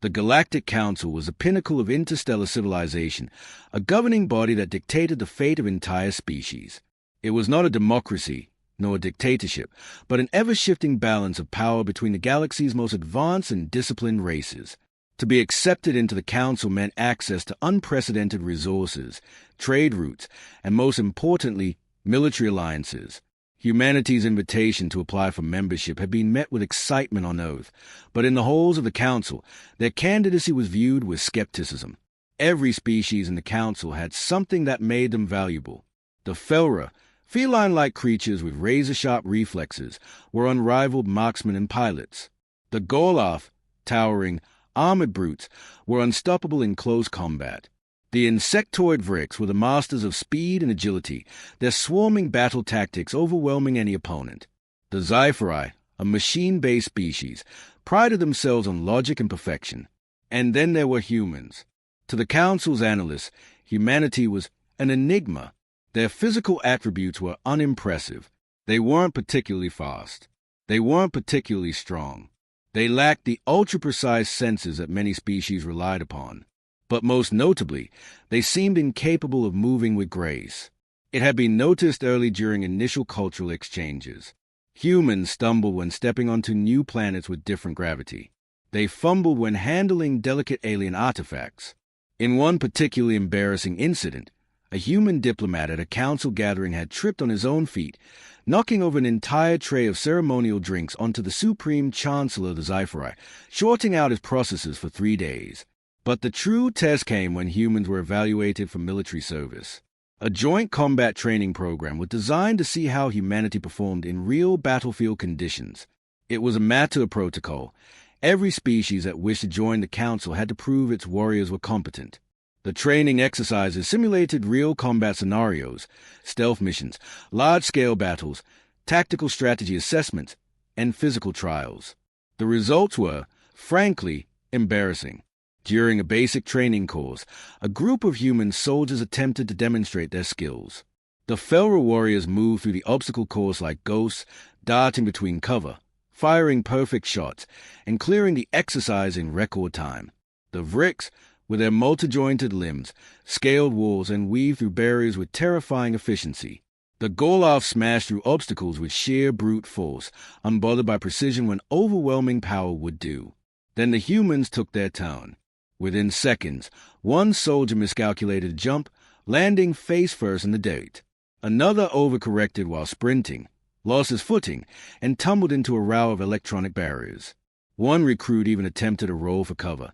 The Galactic Council was the pinnacle of interstellar civilization, a governing body that dictated the fate of entire species. It was not a democracy, nor a dictatorship, but an ever-shifting balance of power between the galaxy's most advanced and disciplined races. To be accepted into the Council meant access to unprecedented resources, trade routes, and most importantly, military alliances. Humanity's invitation to apply for membership had been met with excitement on Earth, but in the halls of the Council, their candidacy was viewed with skepticism. Every species in the Council had something that made them valuable. The Felra, feline-like creatures with razor-sharp reflexes, were unrivaled marksmen and pilots. The Gorloth, towering, armored brutes, were unstoppable in close combat. The insectoid Vrix were the masters of speed and agility, their swarming battle tactics overwhelming any opponent. The Sci-Fi, a machine-based species, prided themselves on logic and perfection. And then there were humans. To the Council's analysts, humanity was an enigma. Their physical attributes were unimpressive. They weren't particularly fast. They weren't particularly strong. They lacked the ultra-precise senses that many species relied upon. But most notably, they seemed incapable of moving with grace. It had been noticed early during initial cultural exchanges. Humans stumbled when stepping onto new planets with different gravity. They fumbled when handling delicate alien artifacts. In one particularly embarrassing incident, a human diplomat at a council gathering had tripped on his own feet, knocking over an entire tray of ceremonial drinks onto the Supreme Chancellor of the Sci-Fi, shorting out his processes for 3 days. But the true test came when humans were evaluated for military service. A joint combat training program was designed to see how humanity performed in real battlefield conditions. It was a matter of protocol. Every species that wished to join the council had to prove its warriors were competent. The training exercises simulated real combat scenarios, stealth missions, large-scale battles, tactical strategy assessments, and physical trials. The results were, frankly, embarrassing. During a basic training course, a group of human soldiers attempted to demonstrate their skills. The Felra warriors moved through the obstacle course like ghosts, darting between cover, firing perfect shots, and clearing the exercise in record time. The Vrix, with their multi-jointed limbs, scaled walls and weaved through barriers with terrifying efficiency. The Gorloth smashed through obstacles with sheer brute force, unbothered by precision when overwhelming power would do. Then the humans took their turn. Within seconds, one soldier miscalculated a jump, landing face first in the dirt. Another overcorrected while sprinting, lost his footing, and tumbled into a row of electronic barriers. One recruit even attempted a roll for cover,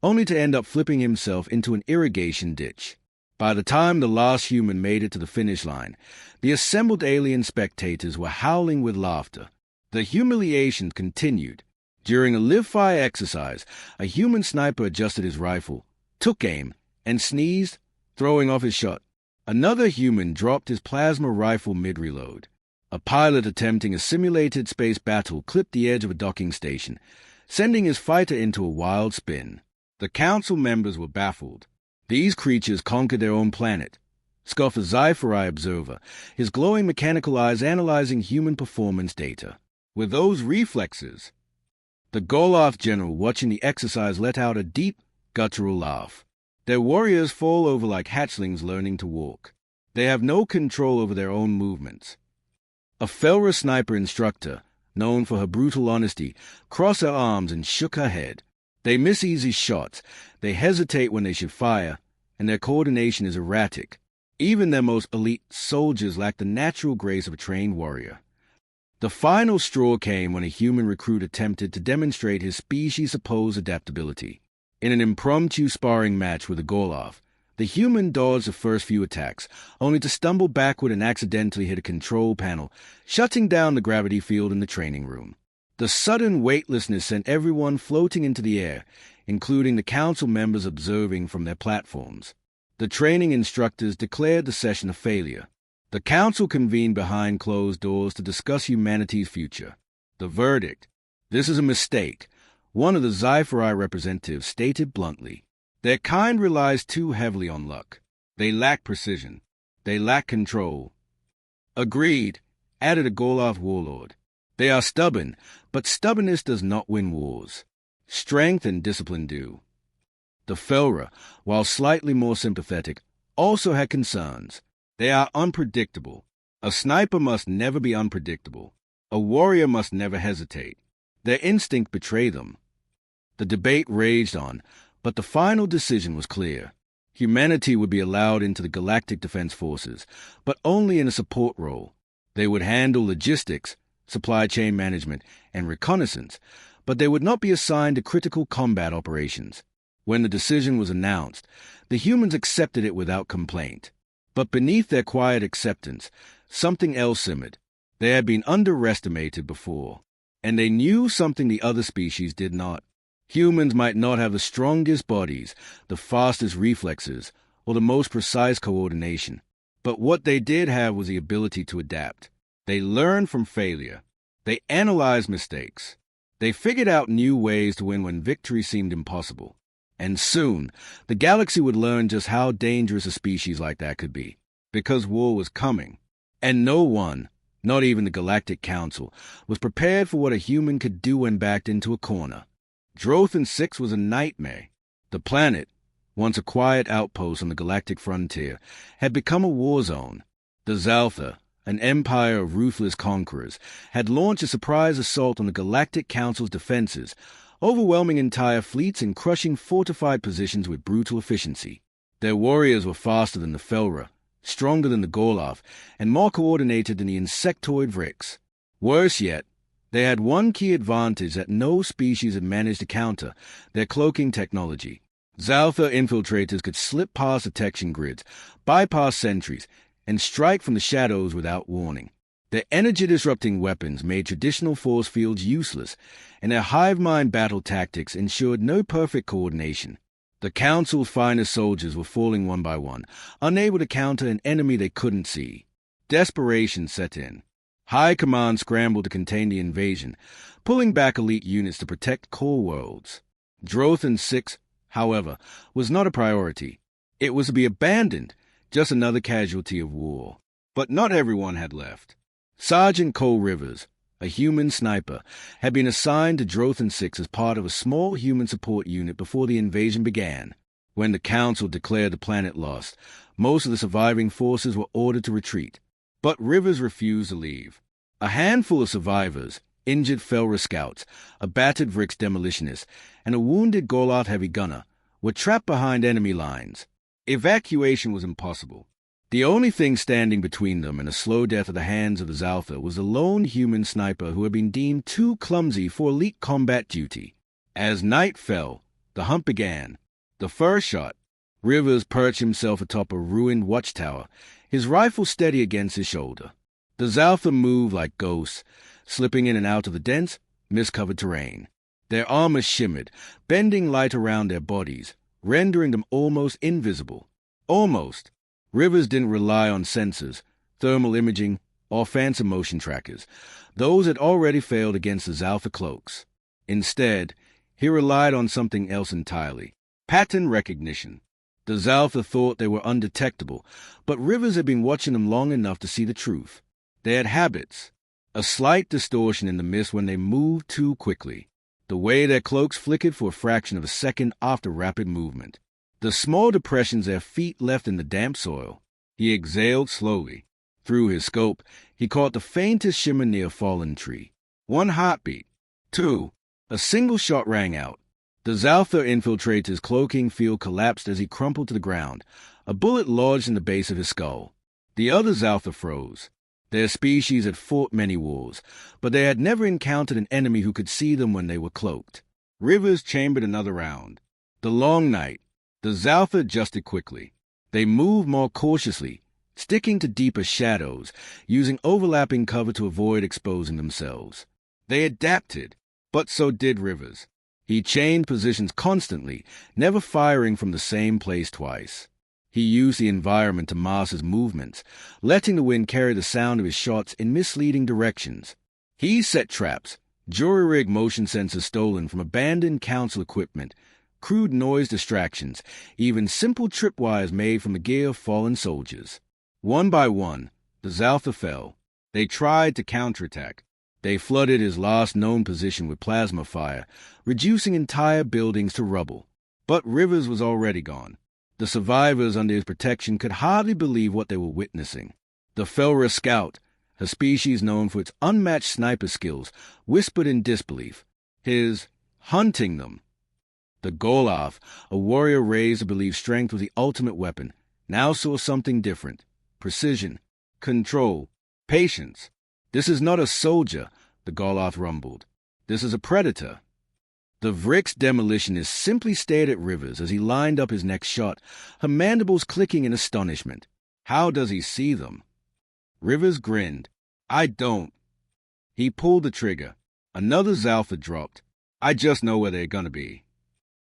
only to end up flipping himself into an irrigation ditch. By the time the last human made it to the finish line, the assembled alien spectators were howling with laughter. The humiliation continued. During a live-fire exercise, a human sniper adjusted his rifle, took aim, and sneezed, throwing off his shot. Another human dropped his plasma rifle mid-reload. A pilot attempting a simulated space battle clipped the edge of a docking station, sending his fighter into a wild spin. The council members were baffled. These creatures conquered their own planet. scoffed a Sci-Fi observer, his glowing mechanical eyes analyzing human performance data. With those reflexes, the Gorloth general watching the exercise let out a deep, guttural laugh. Their warriors fall over like hatchlings learning to walk. They have no control over their own movements. A Felra sniper instructor, known for her brutal honesty, crossed her arms and shook her head. They miss easy shots, they hesitate when they should fire, and their coordination is erratic. Even their most elite soldiers lack the natural grace of a trained warrior. The final straw came when a human recruit attempted to demonstrate his species' supposed adaptability. In an impromptu sparring match with a Gorloth, the human dodged the first few attacks, only to stumble backward and accidentally hit a control panel, shutting down the gravity field in the training room. The sudden weightlessness sent everyone floating into the air, including the council members observing from their platforms. The training instructors declared the session a failure. The council convened behind closed doors to discuss humanity's future. The verdict: this is a mistake. One of the Sci-Fi representatives stated bluntly. Their kind relies too heavily on luck. They lack precision. They lack control. Agreed, added a Gorloth warlord. They are stubborn, but stubbornness does not win wars. Strength and discipline do. The Felra, while slightly more sympathetic, also had concerns. They are unpredictable. A sniper must never be unpredictable. A warrior must never hesitate. Their instinct betrayed them. The debate raged on, but the final decision was clear. Humanity would be allowed into the Galactic Defense Forces, but only in a support role. They would handle logistics, supply chain management, and reconnaissance, but they would not be assigned to critical combat operations. When the decision was announced, the humans accepted it without complaint. But beneath their quiet acceptance, something else simmered. They had been underestimated before, and they knew something the other species did not. Humans might not have the strongest bodies, the fastest reflexes, or the most precise coordination, but what they did have was the ability to adapt. They learned from failure. They analyzed mistakes. They figured out new ways to win when victory seemed impossible. And soon, the galaxy would learn just how dangerous a species like that could be, because war was coming. And no one, not even the Galactic Council, was prepared for what a human could do when backed into a corner. Drothan 6 was a nightmare. The planet, once a quiet outpost on the galactic frontier, had become a war zone. The Zaltha, an empire of ruthless conquerors, had launched a surprise assault on the Galactic Council's defenses, overwhelming entire fleets and crushing fortified positions with brutal efficiency. Their warriors were faster than the Felra, stronger than the Gorloth, and more coordinated than the insectoid Vrix. Worse yet, they had one key advantage that no species had managed to counter: their cloaking technology. Zaltha infiltrators could slip past detection grids, bypass sentries, and strike from the shadows without warning. Their energy-disrupting weapons made traditional force fields useless, and their hive-mind battle tactics ensured no perfect coordination. The Council's finest soldiers were falling one by one, unable to counter an enemy they couldn't see. Desperation set in. High Command scrambled to contain the invasion, pulling back elite units to protect core worlds. Drothan 6, however, was not a priority. It was to be abandoned, just another casualty of war. But not everyone had left. Sergeant Cole Rivers, a human sniper, had been assigned to Drothan 6 as part of a small human support unit before the invasion began. When the Council declared the planet lost, most of the surviving forces were ordered to retreat. But Rivers refused to leave. A handful of survivors, injured Felra scouts, a battered Vrix demolitionist, and a wounded Gorloth heavy gunner, were trapped behind enemy lines. Evacuation was impossible. The only thing standing between them and a slow death at the hands of the Zaltha was a lone human sniper who had been deemed too clumsy for elite combat duty. As night fell, the hunt began. The first shot, Rivers perched himself atop a ruined watchtower, his rifle steady against his shoulder. The Zaltha moved like ghosts, slipping in and out of the dense, mist-covered terrain. Their armor shimmered, bending light around their bodies, rendering them almost invisible. Almost. Rivers didn't rely on sensors, thermal imaging, or fancy motion trackers. Those had already failed against the Zaltha cloaks. Instead, he relied on something else entirely: pattern recognition. The Zaltha thought they were undetectable, but Rivers had been watching them long enough to see the truth. They had habits, a slight distortion in the mist when they moved too quickly, the way their cloaks flickered for a fraction of a second after rapid movement, the small depressions their feet left in the damp soil. He exhaled slowly. Through his scope, he caught the faintest shimmer near a fallen tree. 1 heartbeat. 2. A single shot rang out. The Zaltha infiltrator's cloaking field collapsed as he crumpled to the ground. A bullet lodged in the base of his skull. The other Zaltha froze. Their species had fought many wars, but they had never encountered an enemy who could see them when they were cloaked. Rivers chambered another round. The long night. The Zaltha adjusted quickly. They moved more cautiously, sticking to deeper shadows, using overlapping cover to avoid exposing themselves. They adapted, but so did Rivers. He changed positions constantly, never firing from the same place twice. He used the environment to mask his movements, letting the wind carry the sound of his shots in misleading directions. He set traps, jury-rigged motion sensors stolen from abandoned council equipment, crude noise distractions, even simple tripwires made from the gear of fallen soldiers. One by one, the Zaltha fell. They tried to counterattack, They flooded his last known position with plasma fire, reducing entire buildings to rubble. But Rivers was already gone. The survivors under his protection could hardly believe what they were witnessing. The Felra Scout, a species known for its unmatched sniper skills, whispered in disbelief. His hunting them. The Goloth, a warrior raised to believe strength was the ultimate weapon, now saw something different. Precision, control, patience. This is not a soldier, the Goloth rumbled. This is a predator. The Vrix demolitionist simply stared at Rivers as he lined up his next shot, her mandibles clicking in astonishment. How does he see them? Rivers grinned. I don't. He pulled the trigger. Another Zalfa dropped. I just know where they're gonna be.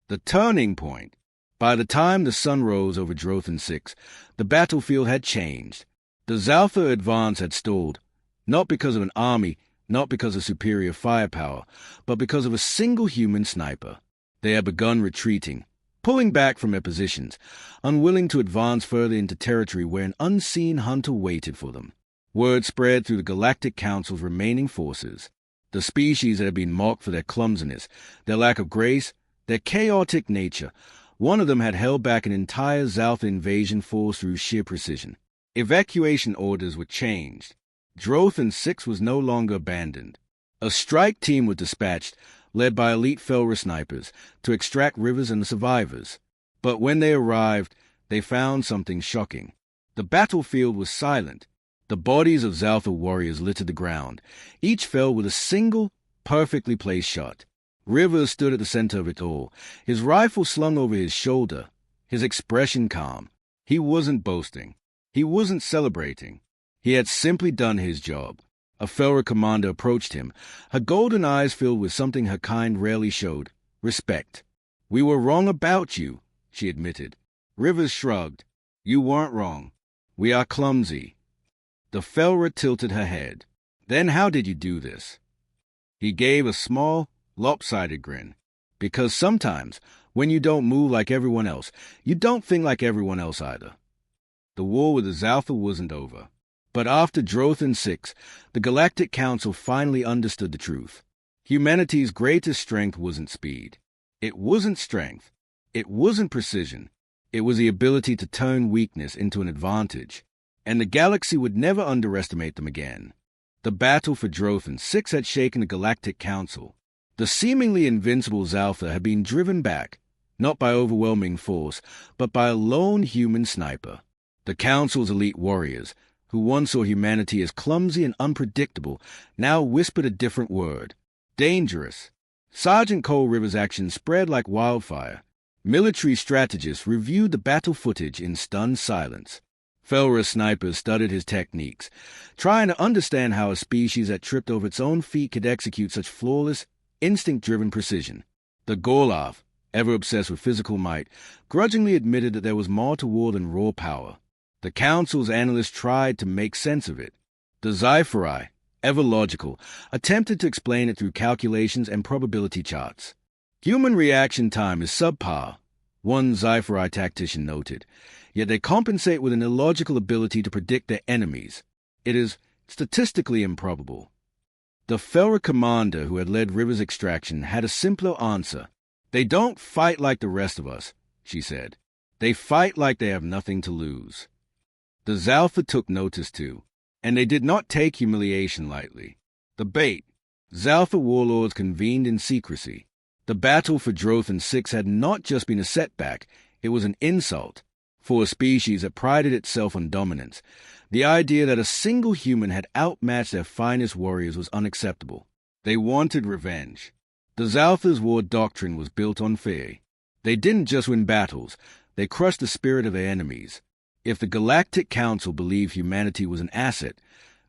The turning point. By the time the sun rose over Drothan 6, the battlefield had changed. The Zalfa advance had stalled, not because of an army, not because of superior firepower, but because of a single human sniper. They had begun retreating, pulling back from their positions, unwilling to advance further into territory where an unseen hunter waited for them. Word spread through the Galactic Council's remaining forces. The species that had been mocked for their clumsiness, their lack of grace, their chaotic nature. One of them had held back an entire Zalfa invasion force through sheer precision. Evacuation orders were changed. Drothan 6 was no longer abandoned. A strike team was dispatched, led by elite Felra snipers, to extract Rivers and the survivors. But when they arrived, they found something shocking. The battlefield was silent. The bodies of Zalfa warriors littered the ground. Each fell with a single, perfectly placed shot. Rivers stood at the center of it all, his rifle slung over his shoulder, his expression calm. He wasn't boasting. He wasn't celebrating. He had simply done his job. A Felra commander approached him, her golden eyes filled with something her kind rarely showed, respect. We were wrong about you, she admitted. Rivers shrugged. You weren't wrong. We are clumsy. The Felra tilted her head. Then how did you do this? He gave a small, lopsided grin. Because sometimes, when you don't move like everyone else, you don't think like everyone else either. The war with the Zalfa wasn't over. But after Drothan 6, the Galactic Council finally understood the truth. Humanity's greatest strength wasn't speed. It wasn't strength. It wasn't precision. It was the ability to turn weakness into an advantage. And the galaxy would never underestimate them again. The battle for Drothan 6 had shaken the Galactic Council. The seemingly invincible Zalfa had been driven back, not by overwhelming force, but by a lone human sniper. The Council's elite warriors, who once saw humanity as clumsy and unpredictable, now whispered a different word. Dangerous. Sergeant Cole Rivers' actions spread like wildfire. Military strategists reviewed the battle footage in stunned silence. Felra snipers studied his techniques, trying to understand how a species that tripped over its own feet could execute such flawless, instinct-driven precision. The Goloth, ever obsessed with physical might, grudgingly admitted that there was more to war than raw power. The Council's analysts tried to make sense of it. The Sci-Fi, ever logical, attempted to explain it through calculations and probability charts. Human reaction time is subpar, one Sci-Fi tactician noted, yet they compensate with an illogical ability to predict their enemies. It is statistically improbable. The Felra commander who had led Rivers' extraction had a simpler answer. They don't fight like the rest of us, she said. They fight like they have nothing to lose. The Zalfa took notice too, and they did not take humiliation lightly. The bait. Zalfa warlords convened in secrecy. The battle for Drothan 6 had not just been a setback, it was an insult. For a species that prided itself on dominance, the idea that a single human had outmatched their finest warriors was unacceptable. They wanted revenge. The Zalfa's war doctrine was built on fear. They didn't just win battles, they crushed the spirit of their enemies. If the Galactic Council believed humanity was an asset,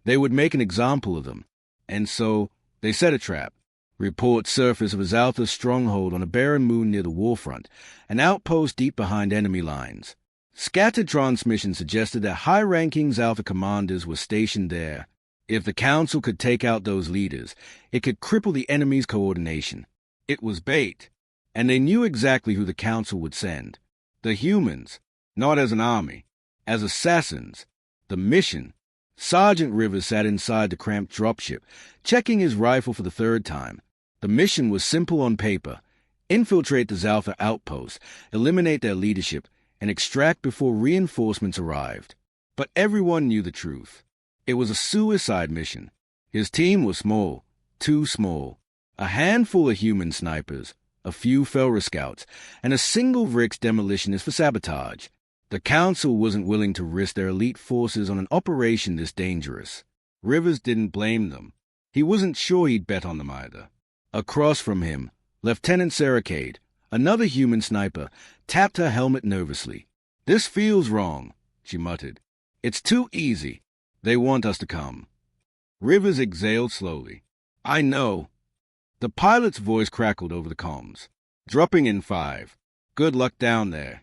they would make an example of them. And so, they set a trap. Reports surfaced of a Zalfa stronghold on a barren moon near the warfront, an outpost deep behind enemy lines. Scattered transmissions suggested that high-ranking Zalfa commanders were stationed there. If the Council could take out those leaders, it could cripple the enemy's coordination. It was bait, and they knew exactly who the Council would send. The humans, not as an army, as assassins. The mission, Sergeant Rivers sat inside the cramped dropship, checking his rifle for the third time. The mission was simple on paper: infiltrate the Zaltha outpost, eliminate their leadership, and extract before reinforcements arrived. But everyone knew the truth. It was a suicide mission. His team was small, too small. A handful of human snipers, a few Felra scouts, and a single Vrix demolitionist for sabotage. The Council wasn't willing to risk their elite forces on an operation this dangerous. Rivers didn't blame them. He wasn't sure he'd bet on them either. Across from him, Lieutenant Saracade, another human sniper, tapped her helmet nervously. "This feels wrong," she muttered. "It's too easy. They want us to come." Rivers exhaled slowly. "I know." The pilot's voice crackled over the comms. "Dropping in 5. Good luck down there."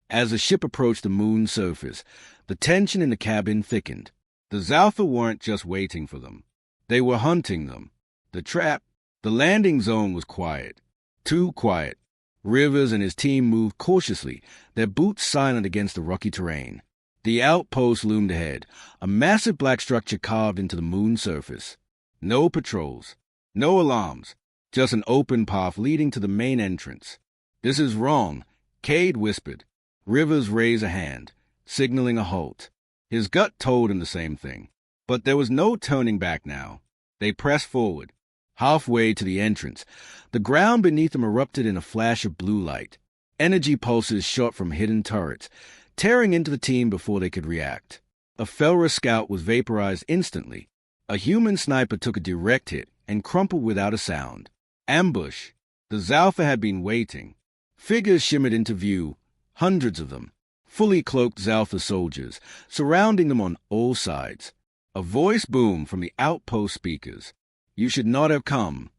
As the ship approached the moon's surface, the tension in the cabin thickened. The Zaltha weren't just waiting for them. They were hunting them. The landing zone was quiet. Too quiet. Rivers and his team moved cautiously, their boots silent against the rocky terrain. The outpost loomed ahead, a massive black structure carved into the moon's surface. No patrols, no alarms, just an open path leading to the main entrance. "This is wrong," Cade whispered. Rivers raised a hand, signaling a halt. His gut told him the same thing. But there was no turning back now. They pressed forward. Halfway to the entrance, the ground beneath them erupted in a flash of blue light. Energy pulses shot from hidden turrets, tearing into the team before they could react. A Felra scout was vaporized instantly. A human sniper took a direct hit and crumpled without a sound. Ambush. The Zaltha had been waiting. Figures shimmered into view, hundreds of them, fully cloaked Zaltha soldiers, surrounding them on all sides. A voice boomed from the outpost speakers. "You should not have come."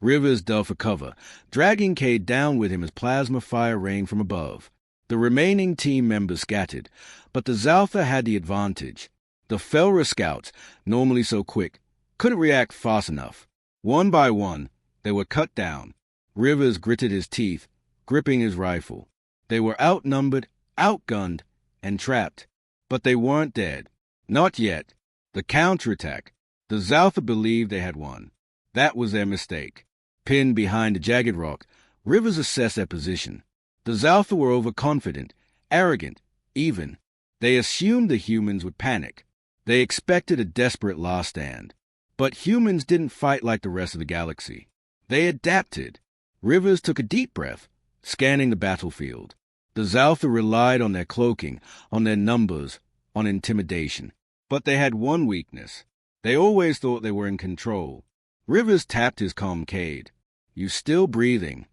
Rivers dove for cover, dragging Cade down with him as plasma fire rained from above. The remaining team members scattered, but the Zaltha had the advantage. The Felra scouts, normally so quick, couldn't react fast enough. One by one, they were cut down. Rivers gritted his teeth, gripping his rifle. They were outnumbered, outgunned, and trapped. But they weren't dead. Not yet. The counterattack. The Zaltha believed they had won. That was their mistake. Pinned behind a jagged rock, Rivers assessed their position. The Zaltha were overconfident, arrogant, even. They assumed the humans would panic. They expected a desperate last stand. But humans didn't fight like the rest of the galaxy. They adapted. Rivers took a deep breath, scanning the battlefield. The Zaltha relied on their cloaking, on their numbers, on intimidation. But they had one weakness. They always thought they were in control. Rivers tapped his calm Cade. "You still breathing?"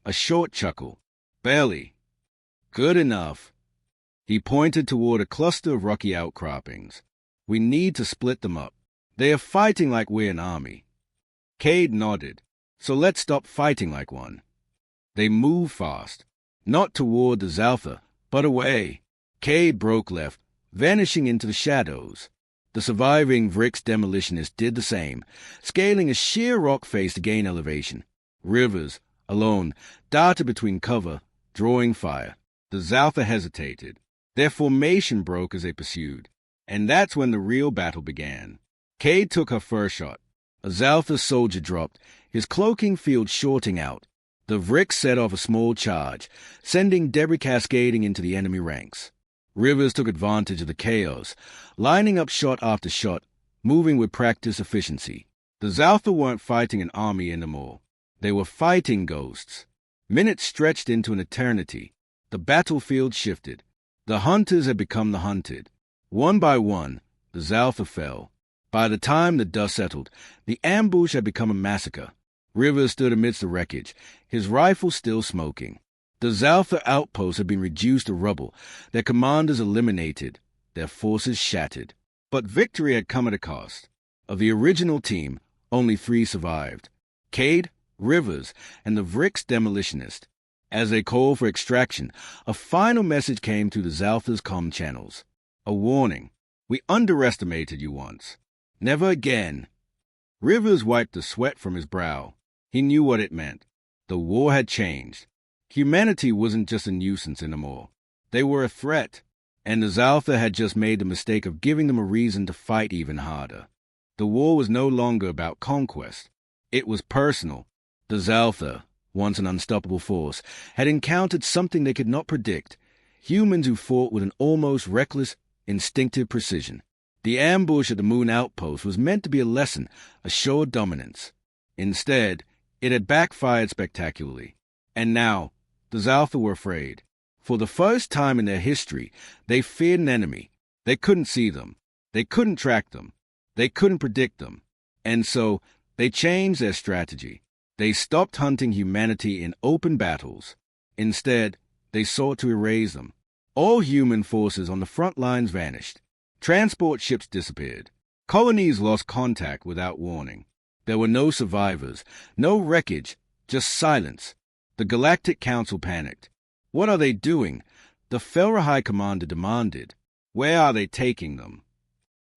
A short chuckle. "Barely." "Good enough." He pointed toward a cluster of rocky outcroppings. "We need to split them up. They are fighting like we're an army." Cade nodded. "So let's stop fighting like one." They moved fast. Not toward the Zaltha, but away. Cade broke left, vanishing into the shadows. The surviving Vrix demolitionists did the same, scaling a sheer rock face to gain elevation. Rivers, alone, darted between cover, drawing fire. The Zaltha hesitated. Their formation broke as they pursued. And that's when the real battle began. Cade took her first shot. A Zaltha soldier dropped, his cloaking field shorting out. The Vrix set off a small charge, sending debris cascading into the enemy ranks. Rivers took advantage of the chaos, lining up shot after shot, moving with practiced efficiency. The Zaltha weren't fighting an army anymore. They were fighting ghosts. Minutes stretched into an eternity. The battlefield shifted. The hunters had become the hunted. One by one, the Zaltha fell. By the time the dust settled, the ambush had become a massacre. Rivers stood amidst the wreckage, his rifle still smoking. The Zaltha outposts had been reduced to rubble, their commanders eliminated, their forces shattered. But victory had come at a cost. Of the original team, only 3 survived: Cade, Rivers, and the Vrix demolitionist. As they called for extraction, a final message came through the Zaltha's comm channels. A warning. "We underestimated you once. Never again." Rivers wiped the sweat from his brow. He knew what it meant. The war had changed. Humanity wasn't just a nuisance anymore. They were a threat. And the Zaltha had just made the mistake of giving them a reason to fight even harder. The war was no longer about conquest. It was personal. The Zaltha, once an unstoppable force, had encountered something they could not predict: humans who fought with an almost reckless, instinctive precision. The ambush at the moon outpost was meant to be a lesson, a show of dominance. Instead, it had backfired spectacularly. And now, the Zaltha were afraid. For the first time in their history, they feared an enemy. They couldn't see them. They couldn't track them. They couldn't predict them. And so, they changed their strategy. They stopped hunting humanity in open battles. Instead, they sought to erase them. All human forces on the front lines vanished. Transport ships disappeared. Colonies lost contact without warning. There were no survivors, no wreckage, just silence. The Galactic Council panicked. What are they doing? The Felra High Commander demanded. Where are they taking them?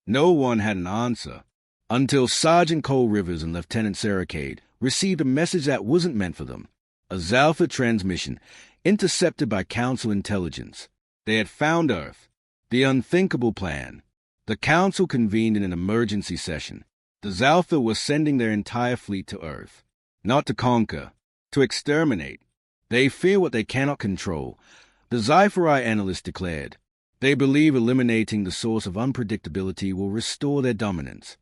No one had an answer, until Sergeant Cole Rivers and Lieutenant Sarah Cade received a message that wasn't meant for them. A Zaltha transmission, intercepted by Council intelligence. They had found Earth. The unthinkable plan. The Council convened in an emergency session. The Zaltha was sending their entire fleet to Earth. Not to conquer, to exterminate. They fear what they cannot control. The Sci-Fi analysts declared. They believe eliminating the source of unpredictability will restore their dominance.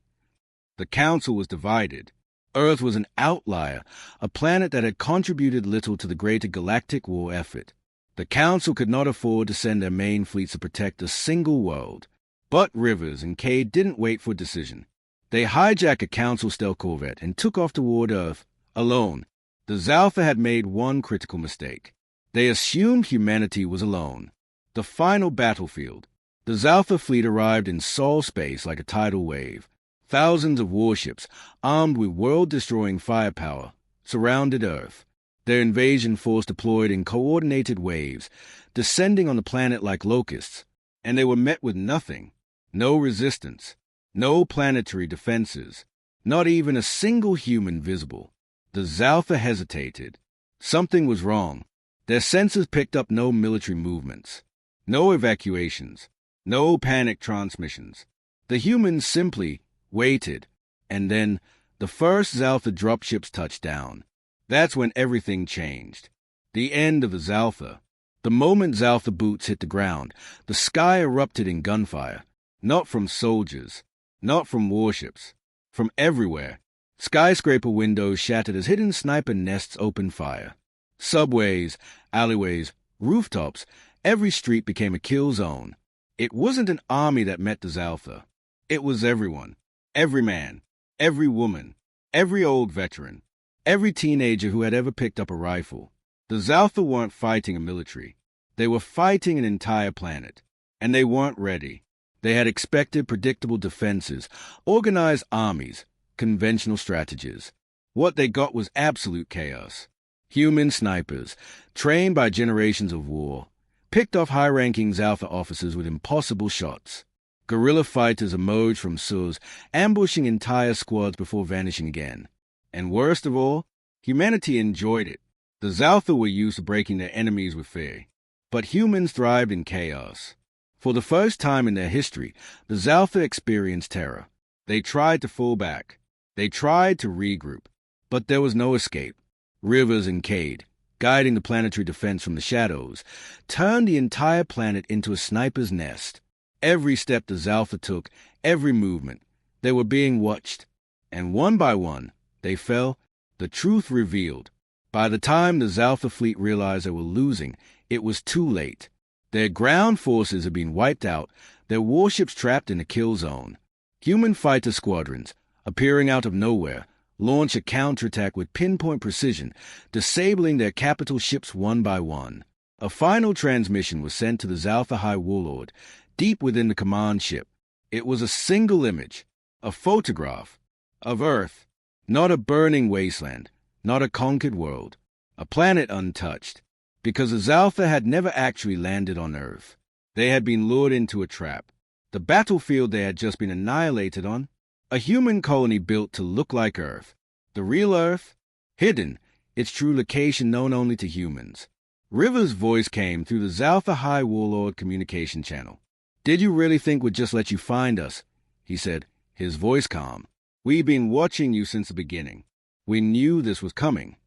The Council was divided. Earth was an outlier, a planet that had contributed little to the greater galactic war effort. The Council could not afford to send their main fleets to protect a single world. But Rivers and Cade didn't wait for a decision. They hijacked a Council stealth corvette and took off toward Earth, alone. The Zaltha had made one critical mistake. They assumed humanity was alone. The final battlefield. The Zaltha fleet arrived in Sol space like a tidal wave. Thousands of warships, armed with world-destroying firepower, surrounded Earth. Their invasion force deployed in coordinated waves, descending on the planet like locusts, and they were met with nothing. No resistance, no planetary defenses, not even a single human visible. The Zaltha hesitated. Something was wrong. Their sensors picked up no military movements, no evacuations, no panic transmissions. The humans simply waited, and then the first Zaltha dropships touched down. That's when everything changed. The end of the Zaltha. The moment Zaltha boots hit the ground, the sky erupted in gunfire. Not from soldiers, not from warships, from everywhere. Skyscraper windows shattered as hidden sniper nests opened fire. Subways, alleyways, rooftops, every street became a kill zone. It wasn't an army that met the Zaltha. It was everyone. Every man, every woman, every old veteran, every teenager who had ever picked up a rifle. The Zaltha weren't fighting a military. They were fighting an entire planet. And they weren't ready. They had expected predictable defenses, organized armies, conventional strategies. What they got was absolute chaos. Human snipers, trained by generations of war, picked off high-ranking Zaltha officers with impossible shots. Guerrilla fighters emerged from sewers, ambushing entire squads before vanishing again. And worst of all, humanity enjoyed it. The Zaltha were used to breaking their enemies with fear. But humans thrived in chaos. For the first time in their history, the Zaltha experienced terror. They tried to fall back. They tried to regroup. But there was no escape. Rivers and Cade, guiding the planetary defense from the shadows, turned the entire planet into a sniper's nest. Every step the Zaltha took, every movement, they were being watched. And one by one, they fell, the truth revealed. By the time the Zaltha fleet realized they were losing, it was too late. Their ground forces had been wiped out, their warships trapped in a kill zone. Human fighter squadrons, appearing out of nowhere, launched a counterattack with pinpoint precision, disabling their capital ships one by one. A final transmission was sent to the Zaltha High Warlord, deep within the command ship. It was a single image, a photograph, of Earth, not a burning wasteland, not a conquered world, a planet untouched, because the Zaltha had never actually landed on Earth. They had been lured into a trap. The battlefield they had just been annihilated on, a human colony built to look like Earth. The real Earth, hidden, its true location known only to humans. River's voice came through the HFY Warlord communication channel. "Did you really think we'd just let you find us?" he said, his voice calm. "We've been watching you since the beginning. We knew this was coming."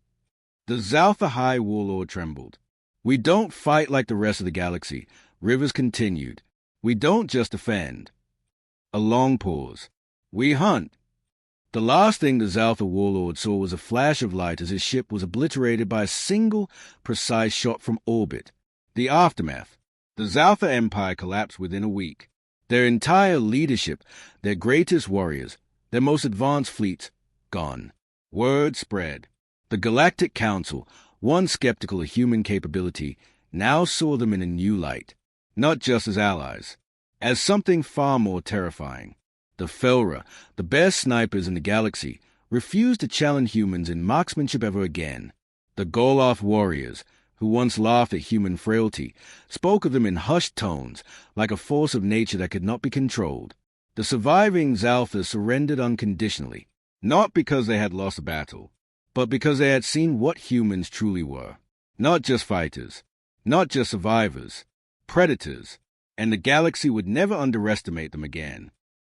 The HFY Warlord trembled. "We don't fight like the rest of the galaxy," Rivers continued. "We don't just defend." A long pause. "We hunt." The last thing the Zaltha Warlord saw was a flash of light as his ship was obliterated by a single, precise shot from orbit. The aftermath. The Zaltha Empire collapsed within a week. Their entire leadership, their greatest warriors, their most advanced fleets, gone. Word spread. The Galactic Council, once skeptical of human capability, now saw them in a new light. Not just as allies, as something far more terrifying. The Felra, the best snipers in the galaxy, refused to challenge humans in marksmanship ever again. The Goloth warriors, who once laughed at human frailty, spoke of them in hushed tones, like a force of nature that could not be controlled. The surviving Zalthas surrendered unconditionally, not because they had lost a battle, but because they had seen what humans truly were. Not just fighters, not just survivors, predators, and the galaxy would never underestimate them again.